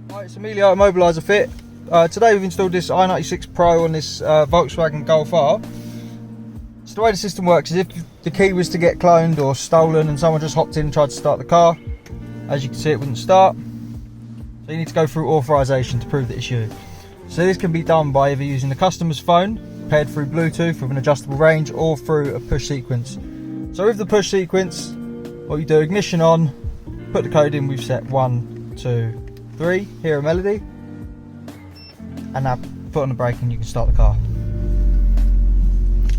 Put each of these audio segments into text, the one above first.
Right, it's Emilio Immobiliser Fit. Today we've installed this i96 Pro on this Volkswagen Golf R. So the way the system works is if the key was to get cloned or stolen and someone just hopped in and tried to start the car, as you can see it wouldn't start. So you need to go through authorization to prove that it's you. So this can be done by either using the customer's phone, paired through Bluetooth with an adjustable range, or through a push sequence. So with the push sequence, what you do, ignition on, put the code in, we've set 1, 2, 3, hear a melody, and now put on the brake and you can start the car.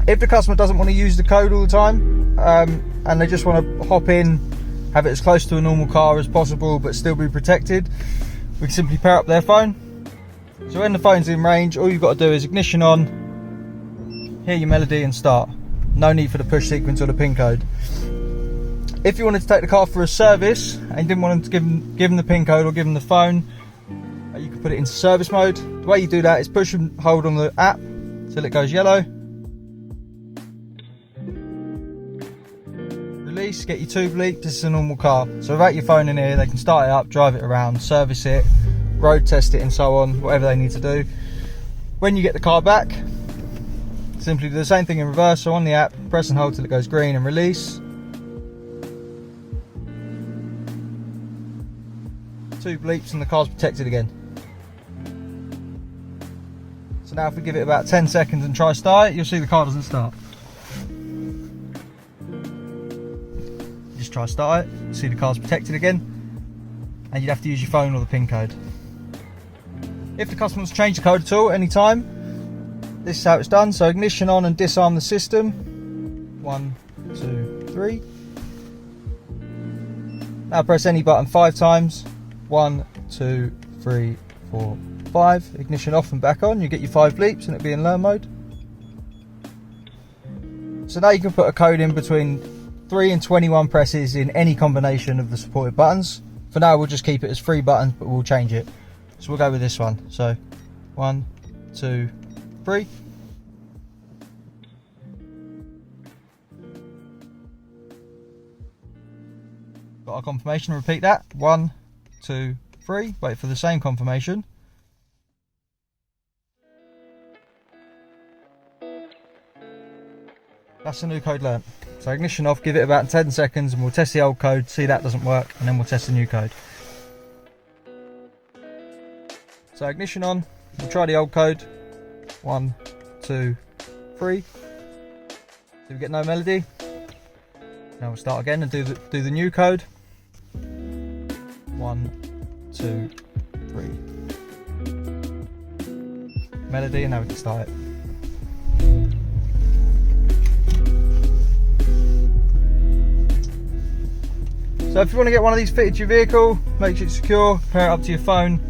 If the customer doesn't want to use the code all the time, and they just want to hop in, have it as close to a normal car as possible but still be protected, we can simply pair up their phone. So when the phone's in range, all you've got to do is ignition on, hear your melody and start. No need for the push sequence or the pin code. If you wanted to take the car for a service and you didn't want them to give them the pin code or give them the phone, you can put it into service mode. The way you do that is push and hold on the app till it goes yellow. Release, get your 2 bleep. This is a normal car. So without your phone in here, they can start it up, drive it around, service it, road test it and so on, whatever they need to do. When you get the car back, simply do the same thing in reverse. So on the app, press and hold till it goes green and release. 2 bleeps and the car's protected again. So now if we give it about 10 seconds and try start it, you'll see the car doesn't start. Just try start it, you see the car's protected again, and you'd have to use your phone or the pin code. If the customer wants to change the code at all, anytime, this is how it's done. So ignition on and disarm the system. 1, 2, 3. Now press any button 5 times. 1, 2, 3, 4, 5. Ignition off and back on. You get your 5 bleeps and it'll be in learn mode. So now you can put a code in between 3 and 21 presses in any combination of the supported buttons. For now we'll just keep it as 3 buttons, but we'll change it. So we'll go with this one. So 1, 2, 3. Got our confirmation, repeat that. 1, 2, 3. Wait for the same confirmation. That's the new code learnt. So ignition off, give it about 10 seconds and we'll test the old code, see that doesn't work, and then we'll test the new code. So ignition on, we'll try the old code. 1, 2, 3. Do we get no melody? Now we'll start again and do the new code. 1, 2, 3. Melody, and now we can start it. So if you want to get one of these fitted to your vehicle, make sure it's secure, pair it up to your phone,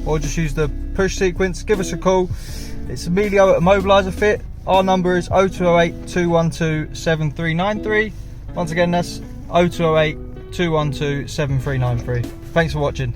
or just use the push sequence, give us a call. It's Emilio at Immobiliser Fit. Our number is 0208 212 7393. Once again, that's 0208 212 7393. Thanks for watching.